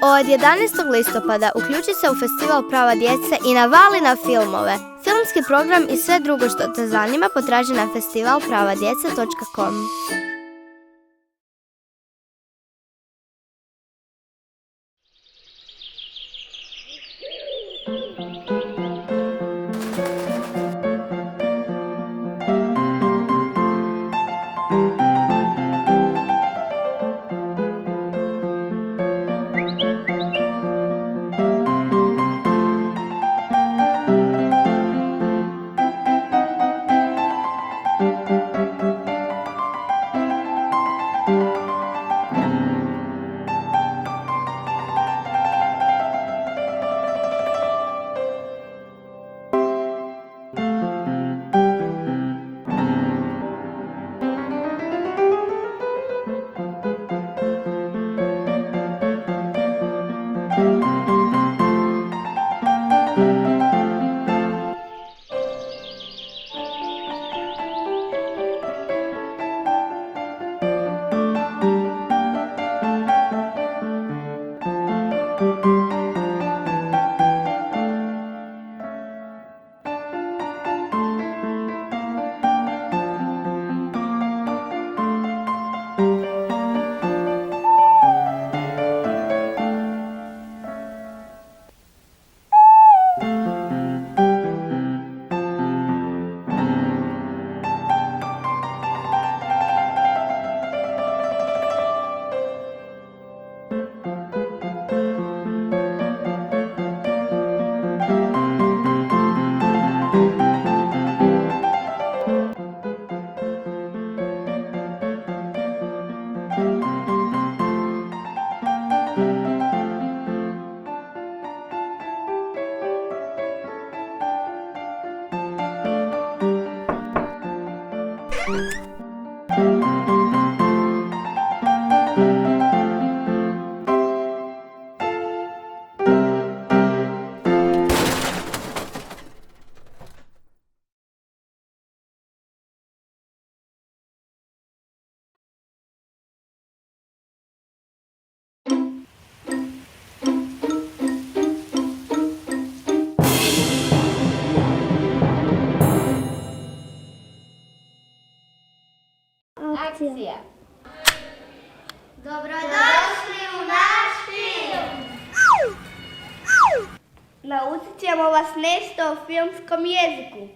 Od 11. listopada uključi se u festival Prava djece i navali na filmove. Filmski program i sve drugo što te zanima potraži na festivalpravadjece.com. Akcija. Dobrodošli u naš film! Naučit ćemo vas nešto o filmskom jeziku.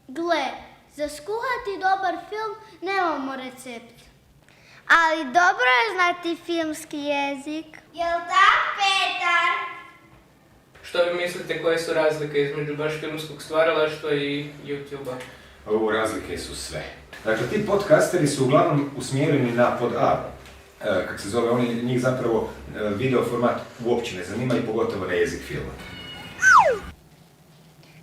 Gle, za skuhati dobar film nemamo recept. Ali dobro je znati filmski jezik. Jel tak, Petar? Što vi mislite koje su razlike između baš filmskog stvaralaštva i YouTube-a? Ovo razlike su sve. Dakle, ti podcasteri su uglavnom usmjereni na pod A, kako se zove, oni njih zapravo video format uopće ne zanima i pogotovo na jezik filma.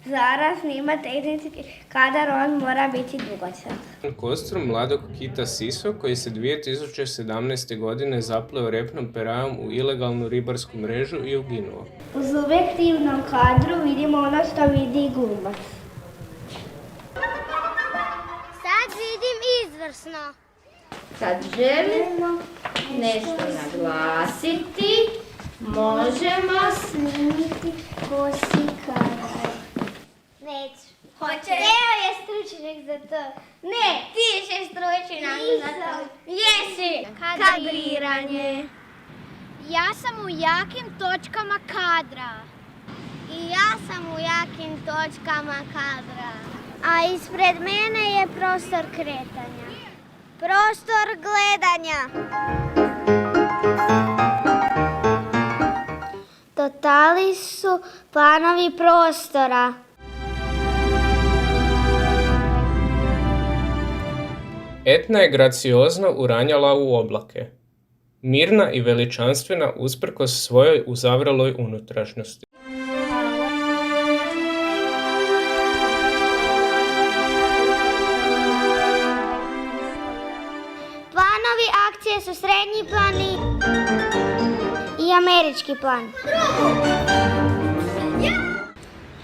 Zara snima tehnički kadar, on mora biti dugačak. Kostrum mladog kita Siso koji se 2017. godine zapleo repnom perajom u ilegalnu ribarsku mrežu i uginuo. U subjektivnom kadru vidimo ono što vidi glumac. Sad vidim izvrsno. Kad želimo nešto naglasiti, možemo Snimiti kosi kadar. Neću. Hoće. Evo je stručnjak za to. Ne, ti si stručnjak za to. Jesi. Kadriranje. Ja sam u jakim točkama kadra. I ja sam u jakim točkama kadra. A ispred mene je prostor kretanja. Prostor gledanja. Totali su planovi prostora. Etna je graciozno uranjala u oblake. Mirna i veličanstvena usprkos svojoj uzavreloj unutrašnjosti. Planovi akcije su srednji plan i američki plan.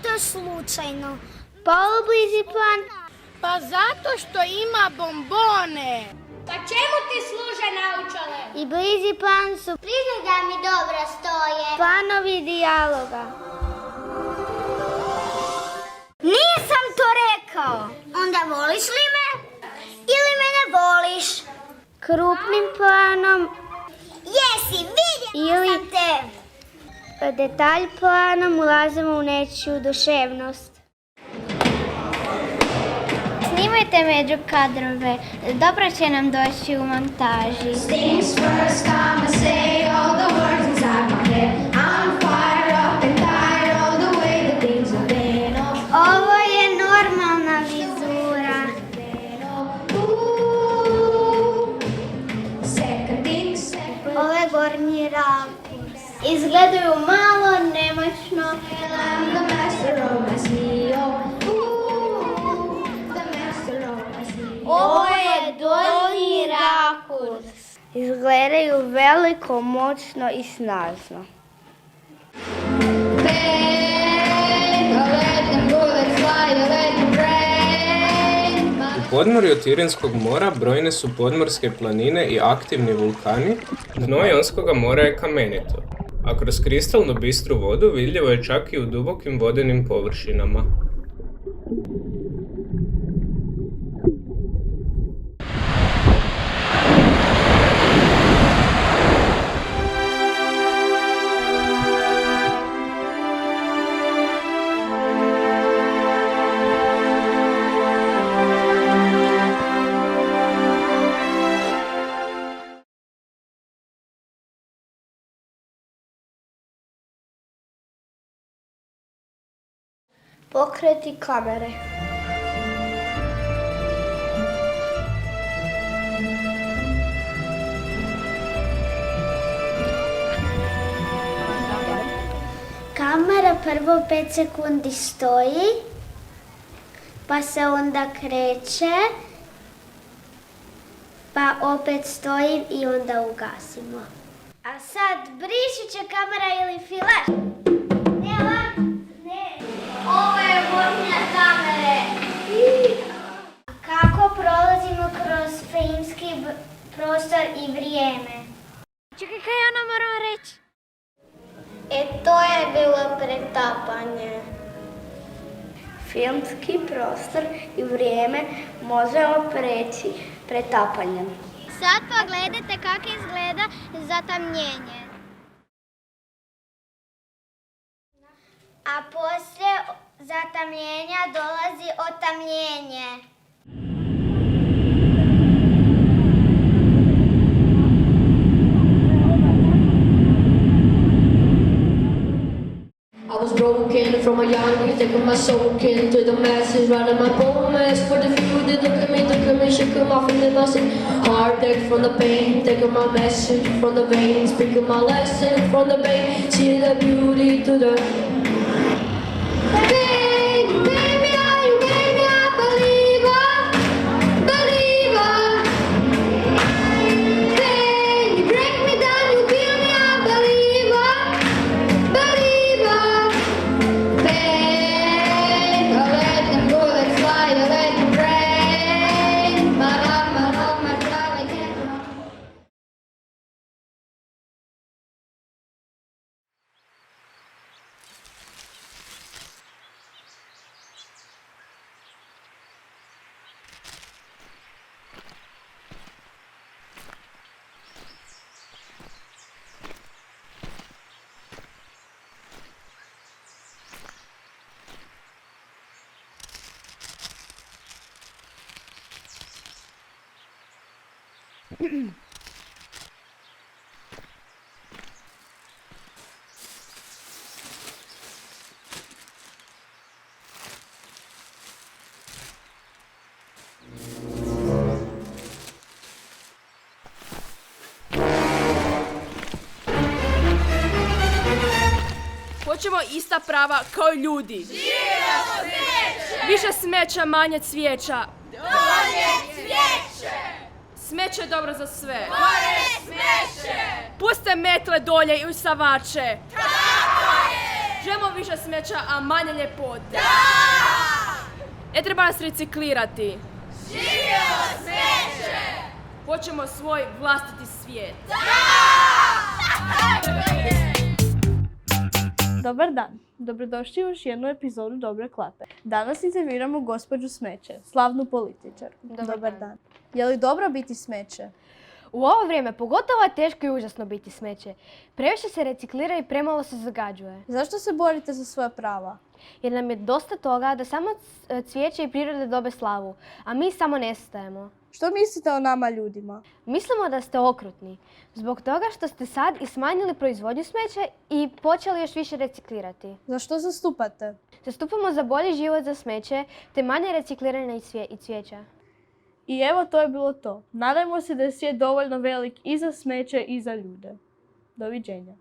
To slučajno. Polublizi plan. Pa zato što ima bombone. Pa čemu ti služe naočale? I blizi plan su. Priznaj da mi dobro stoje. Planovi dijaloga. Nisam to rekao. Onda voliš li me? Ili me ne voliš? Krupnim planom Jesi, vidjela Ili- sam te. detalj planom ulazimo u nečiju duševnost. Snimajte među kadrove. Dobro će nam doći u montaži. Things first, I'ma say all the words inside my head. I'm fired up and tired all the way that things have been. Ovo je normalna vizura. Ooh, second thing, second. Ovo je gornji rakurs. Izgledaju malo nemoćno. I'm the master of my CEO. Ooh, the master of my CEO. Ovo je donji rakurs. Izgledaju veliko, moćno i snažno. Bang, I let them bullets fly, I let them rain. U podmorju Tirenskog mora brojne su podmorske planine i aktivni vulkani. Dno Jonskoga mora je kamenito, a kroz kristalno bistru vodu vidljivo je čak i u dubokim vodenim površinama. Pokreti kamere. Kamera prvo 5 sekundi stoji, pa se onda kreće, pa opet stoji i onda ugasimo. A sad briši će kamera ili filaš. Ovo je gornja kamere. Kako prolazimo kroz filmski prostor i vrijeme? Čekaj, kaj ja nam moram reći? To je bilo pretapanje. Filmski prostor i vrijeme možemo preći pretapanjem. Sad pogledajte kako izgleda zatamnjenje. A poslije zatamljenja dolazi otamljenje. I was broken from a young age, taking my soul into the masses, writing my poems for the few that look at me, shaking off and then I say, heartache from the pain, taking my message from the veins, speaking my lesson from the pain, see the beauty to the pain. Baby, are you made me a believer, believer. Pain, you break me down, you kill me a believer, believer. Pain, I let them bullets fly, I let them rain. My love, my love, I can't run. Hoćemo ista prava kao i ljudi. Više smeća, manje cvijeća. Dolje cvijeće! Smeće je dobro za sve. Gore smeće! Puste metle dolje i usavače. Tako je! Želimo više smeća, a manje ljepote. Da! Ne treba nas reciklirati. Živjelo smeće! hoćemo svoj vlastiti svijet. Dobar dan, dobrodošli u još jednu epizodu Dobre klape. Danas intervjuiramo gospođu Smeće, slavnu političarku. Dobar dan. Je li dobro biti smeće? U ovo vrijeme pogotovo je teško i užasno biti smeće. Previše se reciklira i premalo se zagađuje. Zašto se borite za svoja prava? Jer nam je dosta toga da samo cvijeće i prirode dobe slavu, a mi samo nestajemo. Što mislite o nama ljudima? Mislimo da ste okrutni, zbog toga što ste sad i smanjili proizvodnju smeća i počeli još više reciklirati. Za što zastupate? Zastupamo za bolji život za smeće, te manje recikliranja i cvijeća. I evo to je bilo to. Nadajmo se da je svijet dovoljno velik i za smeće i za ljude. Doviđenja.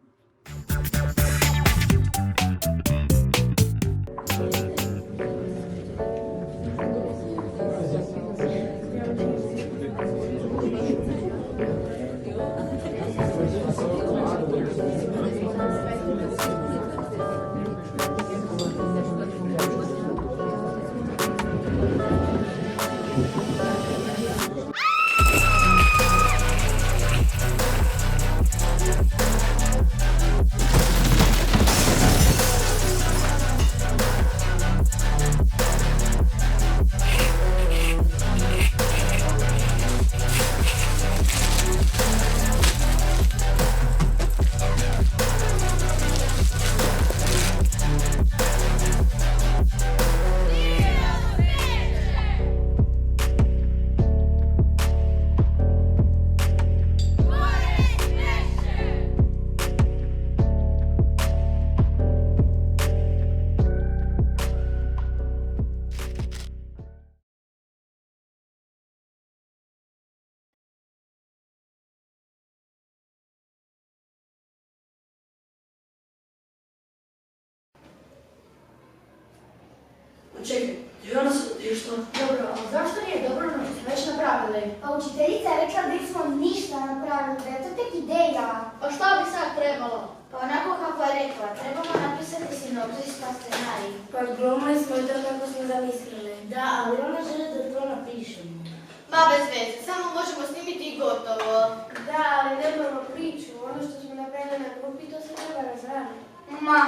Čekaj, Jonas, još što? Dobro, a zašto nije dobro ono što smo već napravili? Pa učiteljica je rekla da nismo ništa napravili, da je to tek ideja. Pa šta bi sad trebalo? Pa onako kako je rekla, trebamo napisati sinopsis pa scenarij. Pa glumili smo i to kako smo zamislili. Da, ali ona želi da to napišemo. Ma bez veze, samo možemo snimiti i gotovo. Da, ali nemamo priču, ono što smo napravili na grupi, to se treba razraditi. Ma,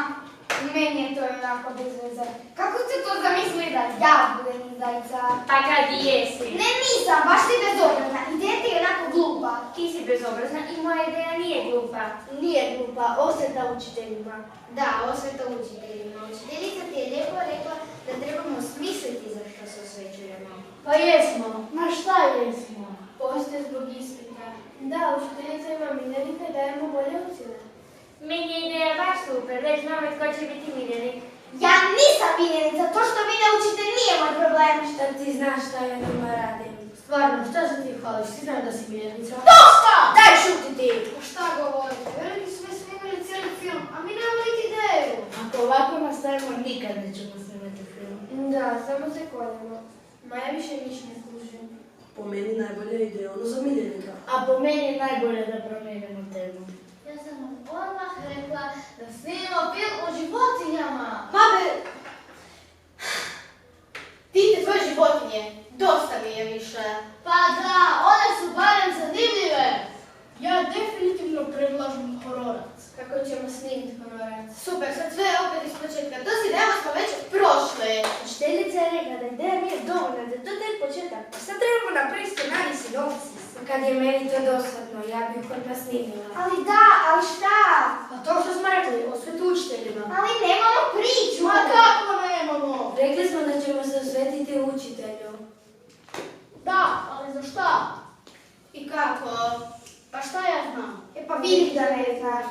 meni je to onako bez veze. Kako ste to zamislili da ja budem izdajica? Pa kad jesi? Ne, nisam, baš si bezobrazna. Ideja ti je onako glupa. Ti si bezobrazna i moja ideja nije glupa. Nije glupa, osveta učiteljima. Da, osveta učiteljima. Učiteljica ti je lijepo rekla da trebamo smisliti za što se osvećujemo. Pa jesmo. Ma šta jesmo? Postoje zbog ispita. Da, učiteljica ima miljenika i dajemo bolje ocjene. Meni je ideja baš super, već znamo tko će biti miljenik. Ja nisam miljenica, to što vi ne učite nije moj problem. Šta ti znaš šta ja doma radim? Stvarno, šta se ti hvališ? Ti znam da si miljenica. Dosta! Daj šuti ti! Pa šta govorite? Veliki su već snimali cijeli film, a mi nemamo niti ideju. Ako ovako nastavimo, nikad nećemo snimati film. Da, samo se koljemo. Maja više niš ne služim. Po meni najbolja ideja ono za miljenika. A po meni je najbolje da promijenimo temu. Ja sam vam odmah rekla da snimamo film o životinjama. Ti te tvoje životinje, dosta mi je više. Pa da, one su barem zanimljive. Ja definitivno predlažem hororac. Kako ćemo snimiti hororac? Super, sad sve je opet iz početka. To si idemo smo već prošli. Učiteljica je rekla da ideja nije dovoljna, da je to tek početak. Pa sad trebamo napraviti scenarij sinopsis. Kad je meni to dosadno, ja bih odmah snimila. Ali da, ali šta? Pa to što smo rekli, osvetu učiteljima. Ali nemamo priču. Ma kako nemamo? Rekli smo da ćemo se osvetiti učitelju. Da, ali za šta? I kako? Pa šta ja znam? Pa vidi da ne znaš.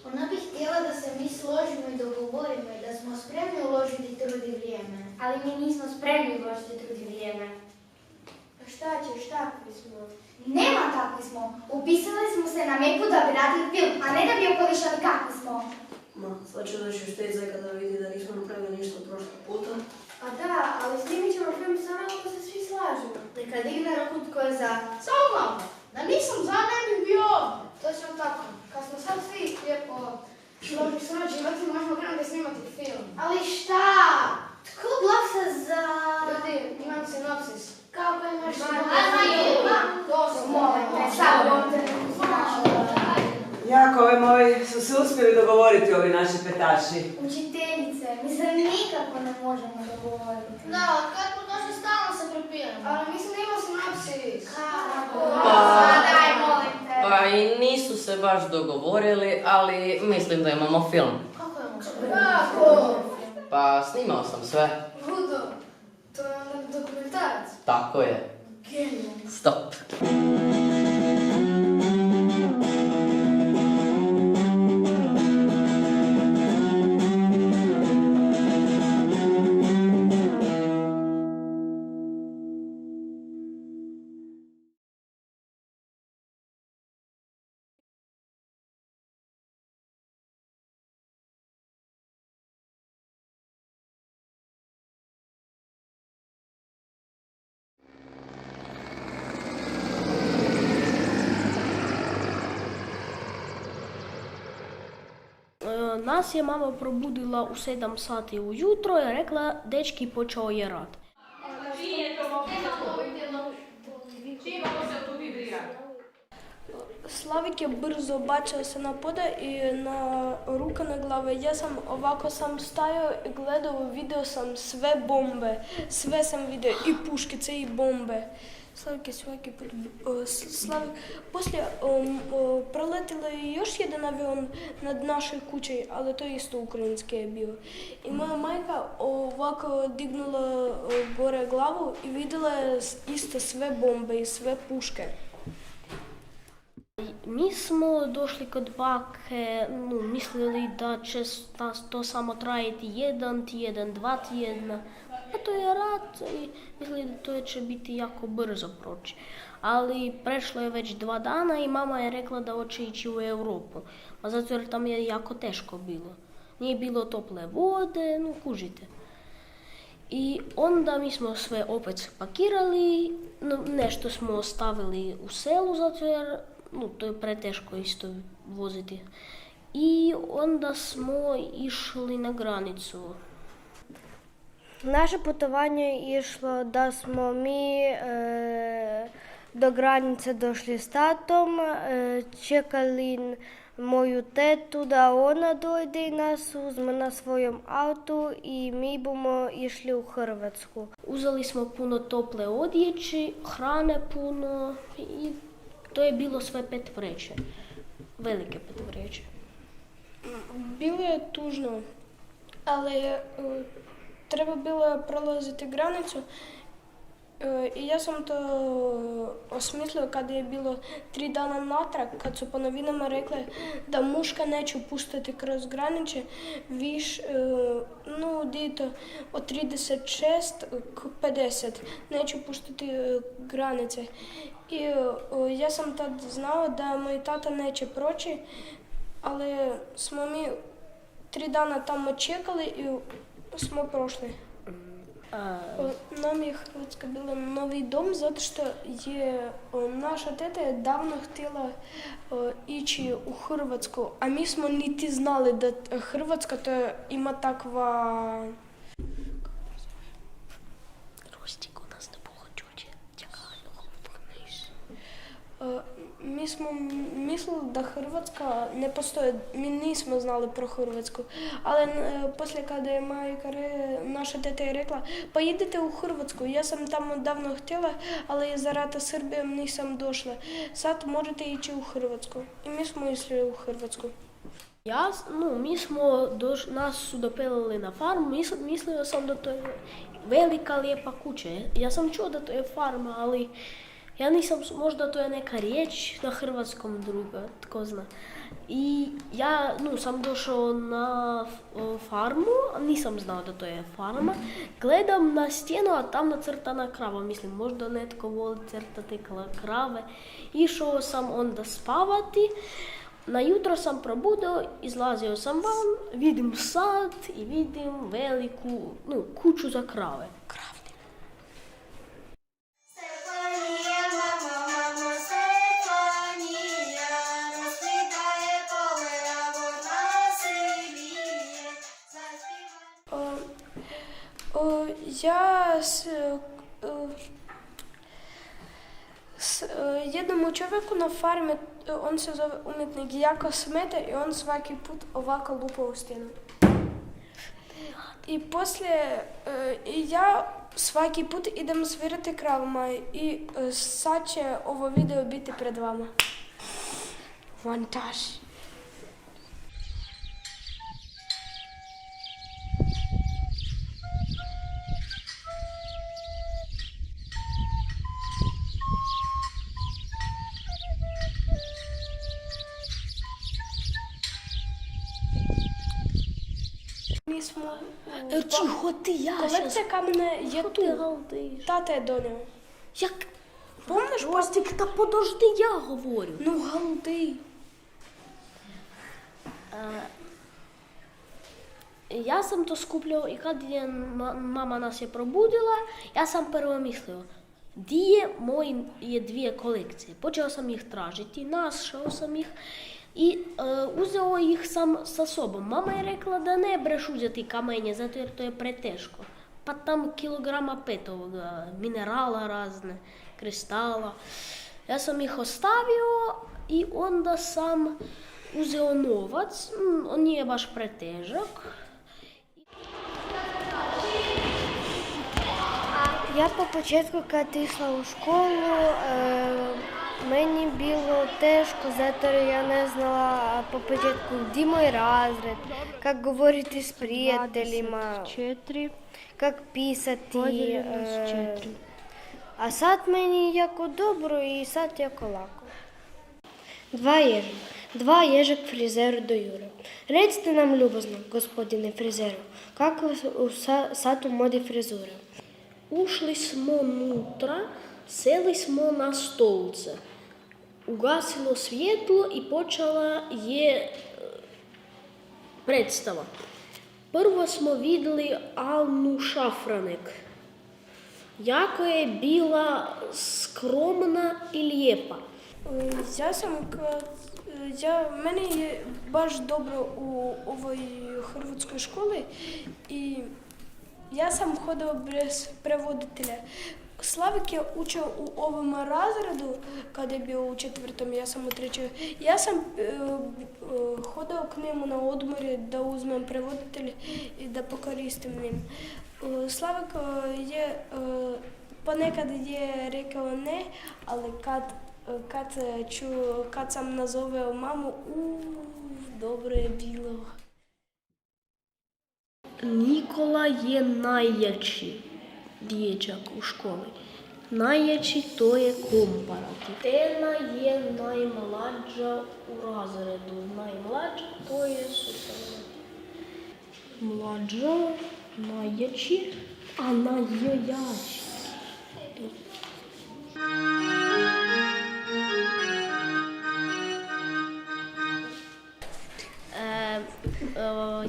Ona bi htjela da se mi složimo i dogovorimo i da smo spremni uložiti trud i vrijeme. Ali mi nismo spremni uložiti trud i vrijeme. Pa šta ćeš, takvi smo? Nema takvi smo. Upisali smo se na Meku da bi radili film, a ne da bi okolišali kakvi smo. Ma, sad ću doći u štejca kada vidi da nismo napravili ništa prošlog puta. A da, ali snimit ćemo film samo ako se svi slažu. Neka digne ruku tko je za. Samo malo, da nisam za ne bi bio. Točno tako. Kad smo sad svi lijepo surađivati, možemo krenuti snimati film. Ali šta? Tko glasa za... Ljudi, imam sinopsis. Kako imaš Ajmo, Jako, ovi moji su se uspjeli dogovoriti, ovi naši petaši. Učiteljice, mi se nikako ne možemo dogovoriti. Da, kako to se stalno se prepiramo. Ali mislim da ima sinapsis. Daj, molim te. Pa i nisu se baš dogovorili, ali mislim da imamo film. Kako imamo film? Kako? Pa snimao sam sve. Ludo, to je onda dokumentarac. Tako je. Genijalno. Stop. Nas je mama probudila u 7 sati ujutro i rekla, dečki, počeo je rat. Slavik je brzo bacio se na poda i na ruka na glave. Ja sam ovako sam stajao i gledao, vidio sam sve bombe. Sve sam vidio, i puškice i bombe. Slavik je svaki put... Poslije proletilo je još jedan avion nad našoj kući, ali to isto ukrajinski je bio. I moja majka ovako dignula gore glavu i vidjela je isto sve bombe i sve puške. Mi smo došli kod bake, mislili da će to samo trajati 1 tjedan, 2 tjedna. A to je rat i mislili da to će biti jako brzo proći. Ali prešlo je već 2 dana i mama je rekla da hoće ići u Europu. A zato jer tam je jako teško bilo. Nije bilo tople vode, kužite. I onda mi smo sve opet pakirali, nešto smo ostavili u selu zato jer to je preteško isto voziti. I onda smo išli na granicu. Naše putovanje je išlo da smo mi do granice došli s tatom, čekali moju tetu da ona dojde i nas uzme na svojom autu i mi bomo išli u Hrvatsku. Uzeli smo puno tople odjeće, hrane puno i to je bilo sve 5 vreće, velike 5 vreće. Bilo je tužno, ali treba bilo prolaziti granicu i ja sam to osmislio kad je bilo 3 dana natrag, kad su po novinama rekli da muška neće pustiti kroz granice dito od 36 k 50 neće pustiti granice. I ja sam tad znao da moj tata neće proći, ali smo mi 3 dana tamo čekali i smo prošli. Nam je Hrvatska bila novi dom zato što je naša teta je davno htjela ići u Hrvatsku, a mi smo niti znali da Hrvatska to ima takva... Mi smo mislili da Hrvatska ne postoji, mi nismo znali pro Hrvatsku, ali poslije kada je majka, naša teta je rekla, pa idete u Hrvatsku, ja sam tamo davno htjela, ali za rata Srbijom nisam došla, sad možete ići u Hrvatsku i mi smo išli u Hrvatsku. Nas su dopelili na farmu, mislio sam da to je velika lijepa kuća, ja sam čuo da to je farma, ali ja nisam, možda to je neka riječ na hrvatskom druga, tko zna. I ja sam došao na farmu, nisam znao da to je farma. Gledam na stijenu, a tam nacrtana krava. Mislim, možda netko voli crtati krave. Išao sam onda spavati. Na jutro sam probudio, izlazio sam van, vidim sad i vidim veliku kuću za krave. jednom čovjeku na farmi, on se zove umjetnik Jako Smete i on svaki put ovako lupa u stjenu. I poslije ja svaki put idem svirati kravama i sad će ovo video biti pred vama. Montaž. Mi smo Tiho ti, ja kolekcija kamene je tu. Tata je donio. Jak? Помниш, Ростик, та подожди, я говорю. Ну, галди. Ja sam to skupljao i kad je mama nas je probudila, ja sam prvo mislio, je dvije kolekcije. Počeo sam ih tražiti, našao sam ih i uzeo ih sam sa sobom. Mama je rekla da ne breš uzeti kamenje, zato jer to je preteško. Pa tam kilograma 5 ovoga, minerala razne, kristala. Ja sam ih ostavio i onda sam uzeo novac, on nije baš pretežak. Ja po početku kad išla u školu, meni bilo teško zato jer ja ne znala po početku gdje moj razred, kako govoriti s prijateljima, kako pisati. A sad meni jako dobro i sad jako lako. Dva ježak frizeru do Jure. Recite nam ljubazno, gospodine frizeru, kako su sad u modi frizure? Ušli smo unutra, seli smo na stolce. Ugasilo svjetlo i počela je predstava. Prvo smo vidjeli Anu Šafranek. Jako je bila skromna i lijepa. Meni je baš dobro u ovoj hrvatskoj školi i ja sam hodao bez prevoditelja. Slavik je učio u ovom razredu kada je bio u 4. ja sam u 3. Ja sam hodao k njemu na odmore da uzmem prevoditelj i da pokoristim njim. Slavik je ponekad je rekao ne, ali kad sam nazoveo mamu, dobro je bilo. Nikola je najjači dječak u školi. Najjači to je komparativ. Tena je najmlađa u razredu. Najmlađa to je superlativ. Mlađa, najjači, a najjači.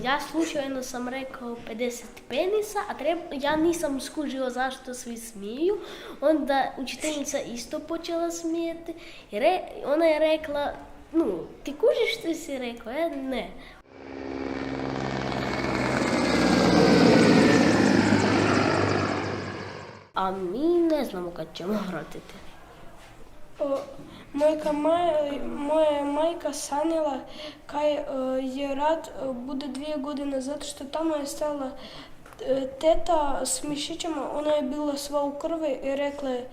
Ja slučajno sam rekao 50 penisa, a ja nisam skužio zašto svi smiju. Onda učiteljica isto počela smijeti. Ona je rekla, ti kužiš što si rekao? Ne. A mi ne znamo kad ćemo vratiti. Moja majka sanjala kaj je rad bude 2 godine zato što tamo je stala teta s mišićima, ona je bila sva u krvi i rekla je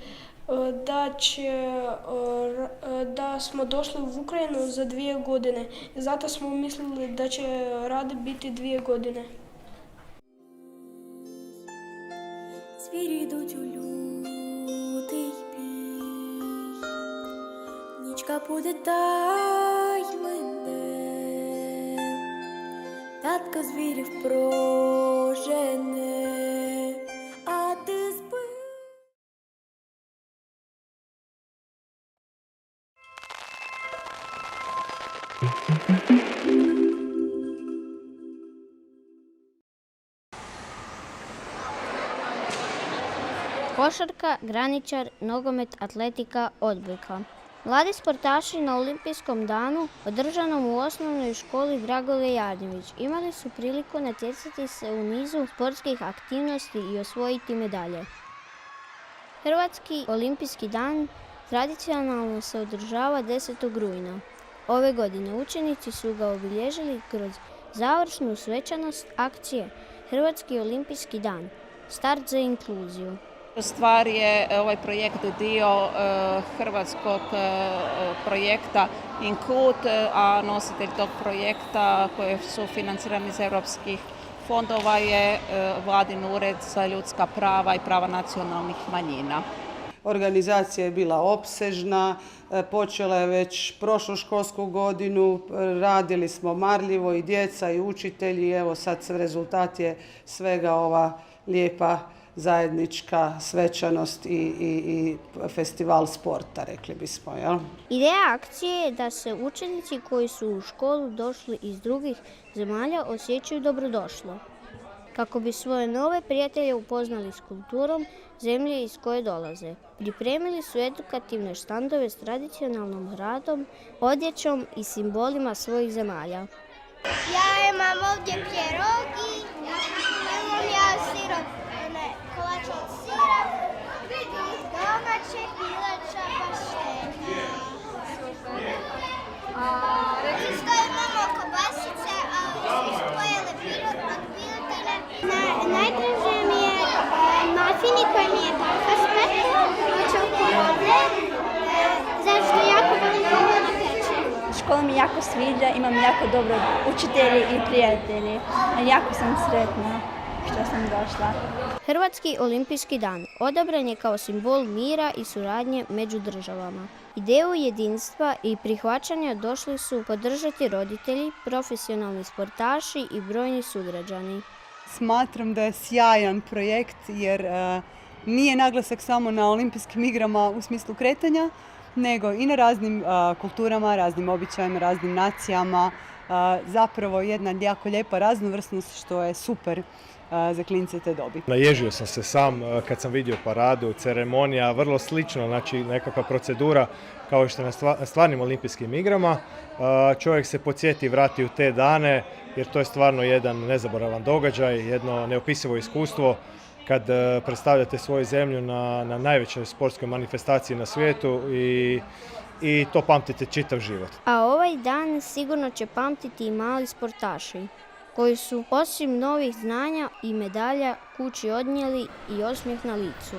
da smo došli u Ukrajinu za 2 godine i zato smo mislili da će rad biti 2 godine. Звірі йдуть у лютий бій, нічка подитай мене, татко звірів прожене, а ти спи. Košarka, graničar, nogomet, atletika, odbojka. Mladi sportaši na olimpijskom danu, održanom u osnovnoj školi Dragole Jarnjević, imali su priliku natjecati se u nizu sportskih aktivnosti i osvojiti medalje. Hrvatski olimpijski dan Tradicionalno se održava 10. rujna. Ove godine učenici su ga obilježili kroz završnu svečanost akcije Hrvatski olimpijski dan, start za inkluziju. U stvari je ovaj projekt dio hrvatskog projekta Include, a nositelj tog projekta koji su financirani iz europskih fondova je Vladin ured za ljudska prava i prava nacionalnih manjina. Organizacija je bila opsežna, počela je već prošlu školsku godinu, radili smo marljivo i djeca i učitelji, evo sad rezultat je svega ova lijepa zajednička svečanost i festival sporta, rekli bismo. Jel? Ideja akcije je da se učenici koji su u školu došli iz drugih zemalja osjećaju dobrodošlo, kako bi svoje nove prijatelje upoznali s kulturom zemlje iz koje dolaze. Pripremili su edukativne štandove s tradicionalnom hranom, odjećom i simbolima svojih zemalja. Ja imam ovdje pierogi, imam ja sirop, kolač od sira, domaće pileća pašteta. Isto imamo kobasice, ali smo pojeli od piletine. Najdraže mi je mafini koji mi je baka spekla od čokolade, zašto jako volim pomoći peče. Škola mi jako sviđa, imam jako dobro učitelji i prijatelji. Jako sam sretna što sam došla. Hrvatski olimpijski dan odabran je kao simbol mira i suradnje među državama. Ideju jedinstva i prihvaćanja došli su podržati roditelji, profesionalni sportaši i brojni sugrađani. Smatram da je sjajan projekt jer nije naglasak samo na olimpijskim igrama u smislu kretanja, nego i na raznim kulturama, raznim običajima, raznim nacijama. Zapravo jedna jako lijepa raznovrsnost što je super za klince te dobi. Naježio sam se sam kad sam vidio paradu, ceremonija, vrlo slično, znači nekakva procedura kao što je na stvarnim olimpijskim igrama. Čovjek se podsjeti, vrati u te dane jer to je stvarno jedan nezaboravan događaj, jedno neopisivo iskustvo kad predstavljate svoju zemlju na najvećoj sportskoj manifestaciji na svijetu i to pamtite čitav život. A ovaj dan sigurno će pamtiti i mali sportaši, koji su osim novih znanja i medalja kući odnijeli i osmijeh na licu.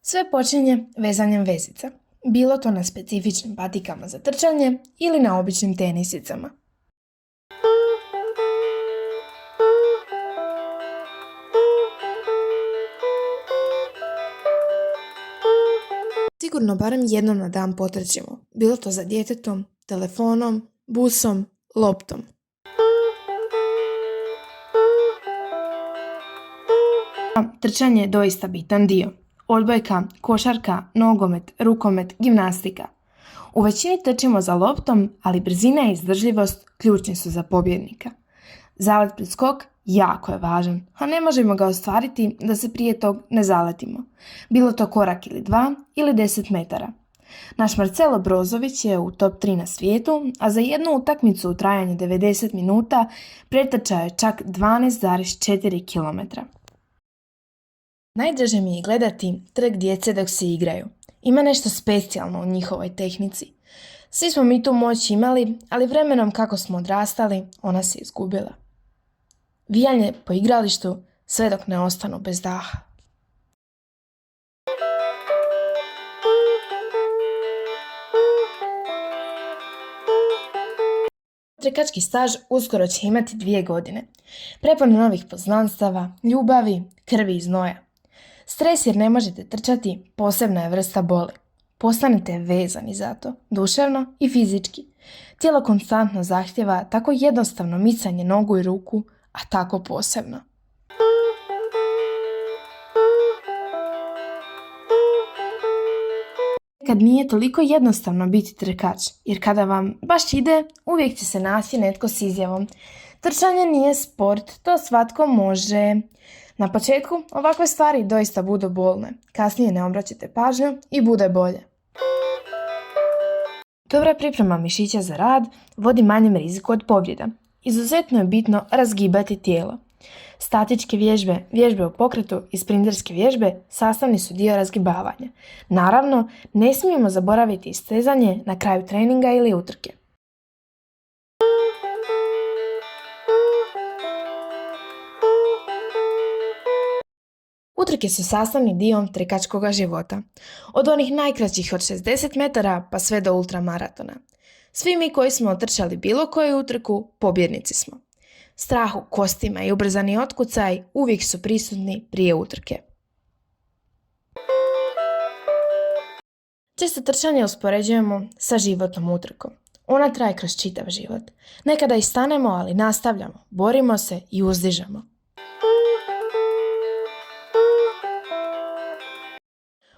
Sve počinje vezanjem vezica, bilo to na specifičnim patikama za trčanje ili na običnim tenisicama. Sigurno barem jednom na dan potrčimo, bilo to za djetetom, telefonom, busom, loptom. Trčanje je doista bitan dio. Odbojka, košarka, nogomet, rukomet, gimnastika. U većini trčimo za loptom, ali brzina i izdržljivost ključni su za pobjednika. Zalet pred skok jako je važan, a ne možemo ga ostvariti da se prije tog ne zaletimo. Bilo to korak ili 2 ili 10 metara. Naš Marcelo Brozović je u top 3 na svijetu, a za jednu utakmicu u trajanju 90 minuta pretrčao je čak 12,4 km. Najdraže mi je gledati trk djece dok se igraju. Ima nešto specijalno u njihovoj tehnici. Svi smo mi tu moć imali, ali vremenom kako smo odrastali, ona se izgubila. Vijanje po igralištu sve dok ne ostanu bez daha. Trkački staž uskoro će imati 2 godine. Prepun novih poznanstava, ljubavi, krvi i znoja. Stres jer ne možete trčati posebna je vrsta boli. Postanete vezani za to, duševno i fizički. Tijelo konstantno zahtjeva tako jednostavno micanje nogu i ruku, a tako posebno. Kad nije toliko jednostavno biti trkač, jer kada vam baš ide, uvijek će se naći netko s izjavom: trčanje nije sport, to svatko može. Na početku ovakve stvari doista budu bolne, kasnije ne obraćate pažnju i bude bolje. Dobra priprema mišića za rad vodi manjem riziku od povrijeda. Izuzetno je bitno razgibati tijelo. Statičke vježbe, vježbe u pokretu i sprinterske vježbe sastavni su dio razgibavanja. Naravno, ne smijemo zaboraviti istezanje na kraju treninga ili utrke. Utrke su sastavni dio trkačkog života. Od onih najkraćih od 60 metara pa sve do ultramaratona. Svi mi koji smo otrčali bilo koju utrku, pobjednici smo. Strah u kostima i ubrzani otkucaj uvijek su prisutni prije utrke. Često trčanje uspoređujemo sa životnom utrkom. Ona traje kroz čitav život. Nekada i stanemo, ali nastavljamo, borimo se i uzdižemo.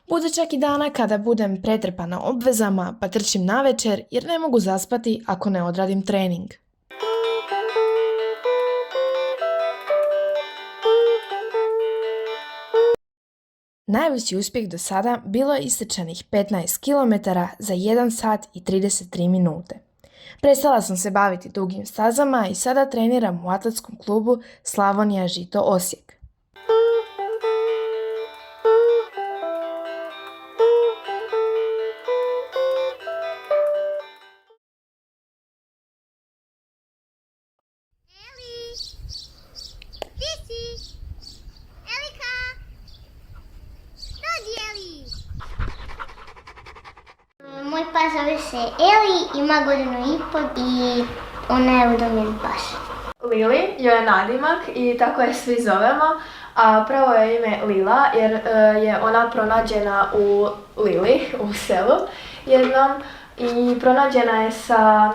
Bude čak i dana kada budem pretrpana obvezama pa trčim navečer jer ne mogu zaspati ako ne odradim trening. Najveći uspjeh do sada bilo je istrčanih 15 km za 1 sat i 33 minute. Prestala sam se baviti dugim stazama i sada treniram u atletskom klubu Slavonija Žito Osijek. Moj pas zove se Eli, ima 1,5 i ona je udomljen pas. Lili joj je nadimak i tako je svi zovemo, a pravo je ime Lila jer je ona pronađena u Lili, u selu jednom, i pronađena je sa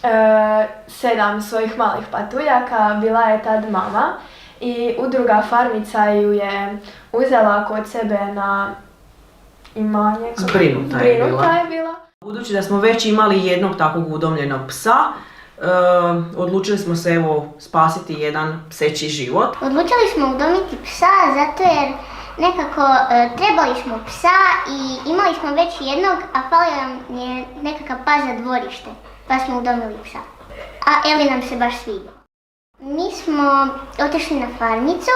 7 svojih malih patuljaka, bila je tad mama i udruga Farmica ju je uzela kod sebe na imanje. Zbrinuta je bila. Budući da smo već imali jednog takvog udomljenog psa, odlučili smo se spasiti jedan pseći život. Odlučili smo udomiti psa zato jer nekako trebali smo psa i imali smo već jednog, a falio nam je nekakav pas za dvorište, pa smo udomili psa. A Eli nam se baš sviđa. Mi smo otišli na farmicu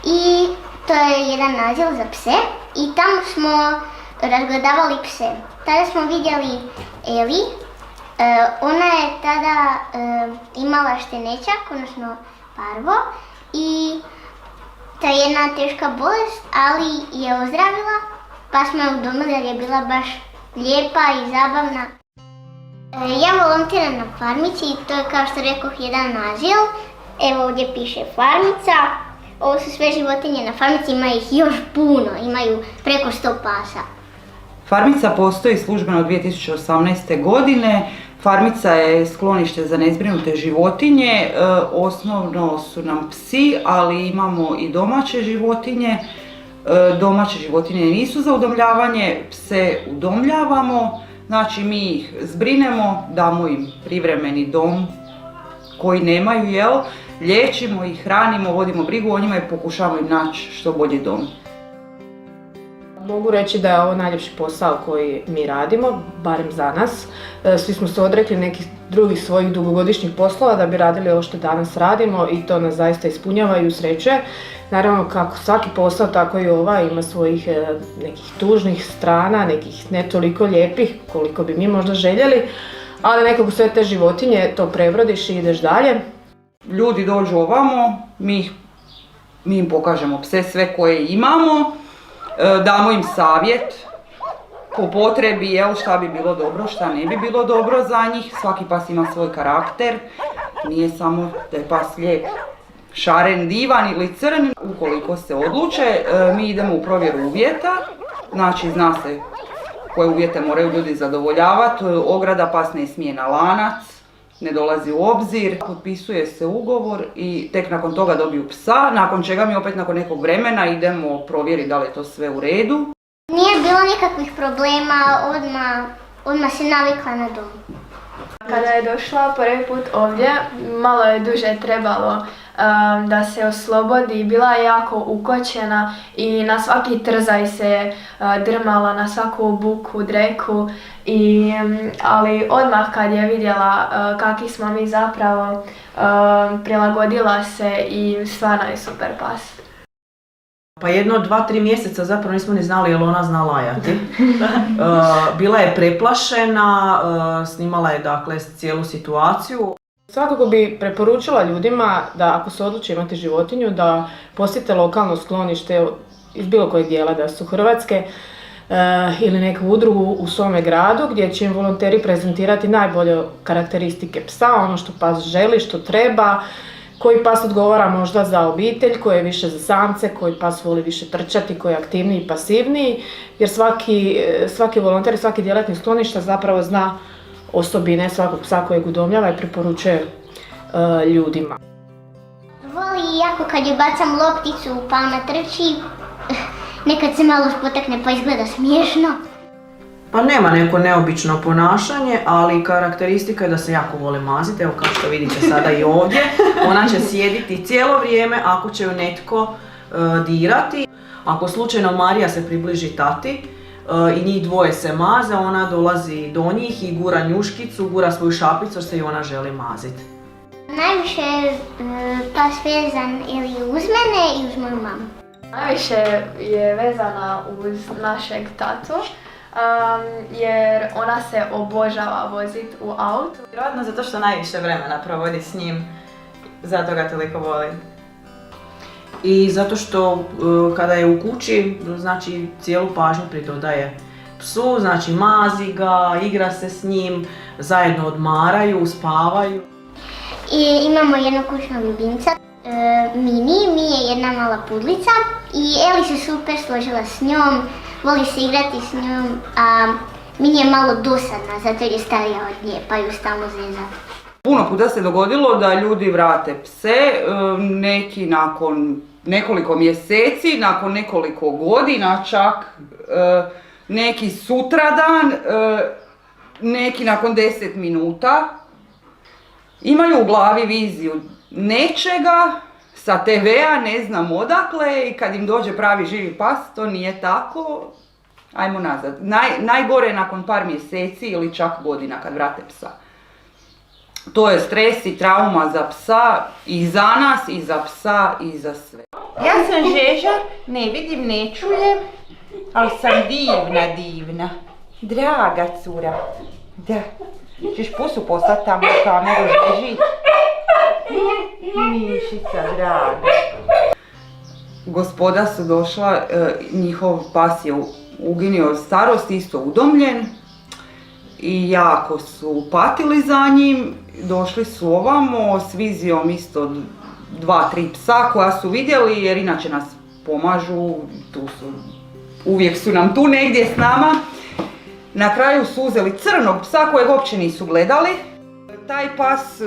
i to je jedan naziv za pse i tamo smo razgledavali pse. Tada smo vidjeli Eli, ona je tada imala štenečak, odnosno parvo, i to je jedna teška bolest, ali je ozdravila, pa smo je udomili jer je bila baš lijepa i zabavna. Ja volontiram na farmici i to je, kao što rekoh, jedan naziv. Evo ovdje piše farmica. Ovo su sve životinje na farmici, ima ih još puno, imaju preko 100 pasa. Farmica postoji službeno od 2018. godine. Farmica je sklonište za nezbrinute životinje. Osnovno su nam psi, ali imamo i domaće životinje. Domaće životinje nisu za udomljavanje, pse udomljavamo. Znači mi ih zbrinemo, damo im privremeni dom koji nemaju, liječimo ih, hranimo, vodimo brigu o njima i pokušavamo im naći što bolji dom. Mogu reći da je ovo najljepši posao koji mi radimo, barem za nas. Svi smo se odrekli nekih drugih svojih dugogodišnjih poslova da bi radili ovo što danas radimo i to nas zaista ispunjava i usrećuje. Naravno, kako svaki posao, tako i ova ima svojih nekih tužnih strana, nekih ne toliko lijepih koliko bi mi možda željeli, ali nekako sve te životinje to prebrodiš i ideš dalje. Ljudi dođu ovamo, mi im pokažemo pse sve koje imamo, damo im savjet po potrebi, šta bi bilo dobro, šta ne bi bilo dobro za njih. Svaki pas ima svoj karakter, nije samo da je pas lijep, šaren, divan ili crn. Ukoliko se odluče, mi idemo u provjeru uvjeta, znači zna se koje uvjete moraju ljudi zadovoljavati. Ograda pas ne smije na lanac, ne dolazi u obzir. Potpisuje se ugovor i tek nakon toga dobiju psa, nakon čega mi opet nakon nekog vremena idemo provjeriti da li je to sve u redu. Nije bilo nikakvih problema, odmah se navikla na dom. Kada je došla prvi put ovdje, malo je duže trebalo da se oslobodi, bila je jako ukočena i na svaki trzaj se drmala, na svaku buku, dreku, ali odmah kad je vidjela kakvi smo mi zapravo, prilagodila se i stvarno je super pas. Pa jedno 2-3 mjeseca zapravo nismo ni znali jel ona zna lajati. Bila je preplašena, snimala je dakle cijelu situaciju. Svakako bi preporučila ljudima da ako se odluče imati životinju da posjete lokalno sklonište iz bilo kojeg dijela, da su Hrvatske ili neku udrugu u svome gradu gdje će im volonteri prezentirati najbolje karakteristike psa, ono što pas želi, što treba, koji pas odgovara možda za obitelj, koji je više za samce, koji pas voli više trčati, koji je aktivniji i pasivniji, jer svaki volonter i svaki djelatnik skloništa zapravo zna osobine svakog psa kojeg udomljava i preporučuje ljudima. Voli jako kad joj bacam lopticu pa ona trči, nekad se malo spotakne pa izgleda smiješno. Pa nema neko neobično ponašanje, ali karakteristika je da se jako voli maziti, evo kao što vidite sada i ovdje. Ona će sjediti cijelo vrijeme ako će ju netko dirati. Ako slučajno Marija se približi tati i njih dvoje se maze, ona dolazi do njih i gura njuškicu, gura svoju šapicu jer se i ona želi maziti. Najviše pas vezan ili uz mene i uz moju mamu. Najviše je vezana uz našeg tatu. Jer ona se obožava voziti u autu. Vjerojatno zato što najviše vremena provodi s njim, zato ga toliko voli. I zato što kada je u kući, znači cijelu pažnju pridodaje psu, znači mazi ga, igra se s njim, zajedno odmaraju, spavaju. I imamo jednog kućnog ljubimca, Mi je jedna mala pudlica i Eli se super složila s njom, voli se igrati s njom, a Mini je malo dosadna zato jer je starija od nje pa ju stalno zeza. Puno puta se dogodilo da ljudi vrate pse, neki nakon nekoliko mjeseci, nakon nekoliko godina čak, neki sutradan, neki nakon 10 minuta. Imaju u glavi viziju nečega sa TV-a, ne znam odakle, i kad im dođe pravi živi pas, to nije tako. Ajmo nazad. Najgore je nakon par mjeseci ili čak godina kad vrate psa. To je stres i trauma za psa, i za nas, i za psa, i za sve. Ja sam Žeža, ne vidim, ne čujem, ali sam divna. Draga cura. Da. Češ pusu poslati tamo u kameru, Žeži? Mišica, draga. Gospoda su došla, njihov pas je uginio starost, isto udomljen. I jako su patili za njim, došli su ovamo s vizijom isto 2-3 psa koja su vidjeli, jer inače nas pomažu, uvijek su nam tu negdje s nama. Na kraju su uzeli crnog psa kojeg uopće nisu gledali. Taj pas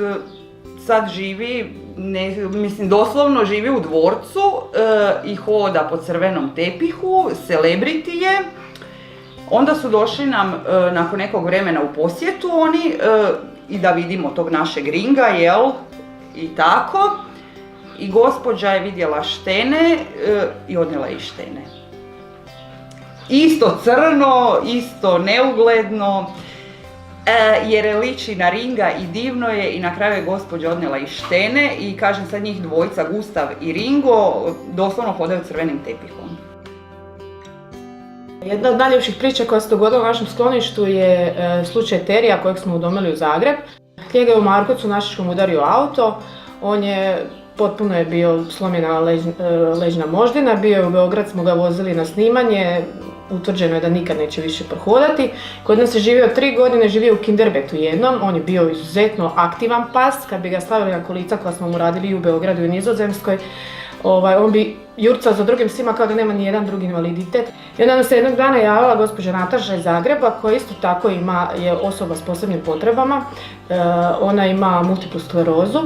sad živi, doslovno živi u dvorcu i hoda po crvenom tepihu, celebrity je. Onda su došli nam nakon nekog vremena u posjetu oni i da vidimo tog našeg ringa, jel, i tako. I gospođa je vidjela štene i odnijela je štene. Isto crno, isto neugledno, jer liči na ringa i divno je, i na kraju je gospođa odnijela i štene i kažem sad njih dvojica, Gustav i Ringo, doslovno hodaju crvenim tepihom. Jedna od najljepših priča koja se dogodila u našem skloništu je slučaj Terija kojeg smo udomili u Zagreb. Njega je u Markovcu Našičkom udario auto, potpuno je bio slomljena leđna moždina, bio je u Beograd, smo ga vozili na snimanje, utvrđeno je da nikad neće više prohodati. Kod nas je živio 3 godine, živio u Kinderbetu jednom, on je bio izuzetno aktivan pas, kad bi ga stavili na kolica koja smo mu radili i u Beogradu i u Nizozemskoj, on bi jurcao za drugim psima kao da nema ni jedan drugi invaliditet. I onda nam se jednog dana javila gospođa Nataša iz Zagreba koja isto tako je osoba s posebnim potrebama. Ona ima multiplu sklerozu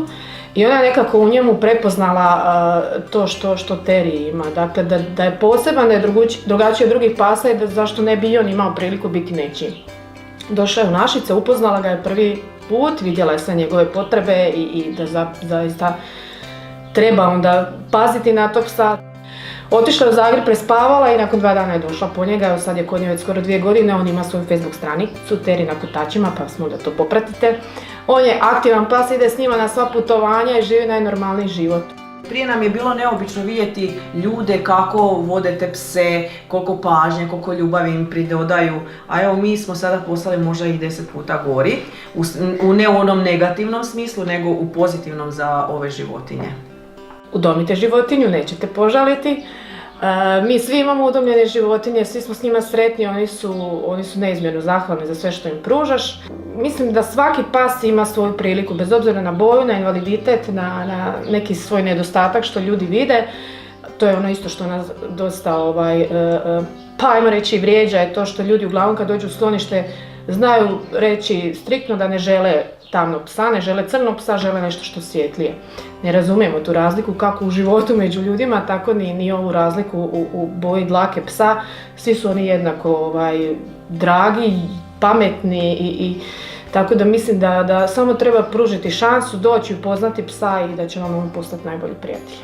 i ona je nekako u njemu prepoznala to što Terry ima. Dakle, da je poseban, da je drugačiji od drugih pasa i da zašto ne bi i on imao priliku biti nečiji. Došla je u Našice, upoznala ga je prvi put, vidjela je sve njegove potrebe i da zaista treba onda paziti na tog psa. Otišla je u Zagreb, prespavala i nakon 2 dana je došla po njega. Evo sad je kod nje već skoro 2 godine, on ima svoju Facebook stranicu Terry na kotačima, pa vas molim da to popratite. On je aktivan pas, ide s njima na sva putovanja i živi najnormalniji život. Prije nam je bilo neobično vidjeti ljude kako vode te pse, koliko pažnje, koliko ljubavi im pridodaju, a evo mi smo sada poslali možda ih 10 puta gori, ne u onom negativnom smislu, nego u pozitivnom za ove životinje. Udomite životinju, nećete požaliti. Mi svi imamo udomljene životinje, svi smo s njima sretni, oni su neizmjerno zahvalni za sve što im pružaš. Mislim da svaki pas ima svoju priliku, bez obzira na boju, na invaliditet, na neki svoj nedostatak što ljudi vide. To je ono isto što nas dosta, pa ajmo reći, vrijeđa, je to što ljudi uglavnom kad dođu u sklonište znaju reći striktno da ne žele tamnog psa, ne žele crnog psa, žele nešto što svjetlije. Ne razumijemo tu razliku kako u životu među ljudima, tako ni ovu razliku u boji dlake psa. Svi su oni jednako dragi, pametni i tako da mislim da samo treba pružiti šansu, doći upoznati psa i da će vam on postati najbolji prijatelj.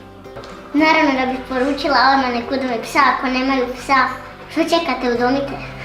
Naravno da bih poručila odmah nek udome psa, ako nemaju psa, što čekate, udomite.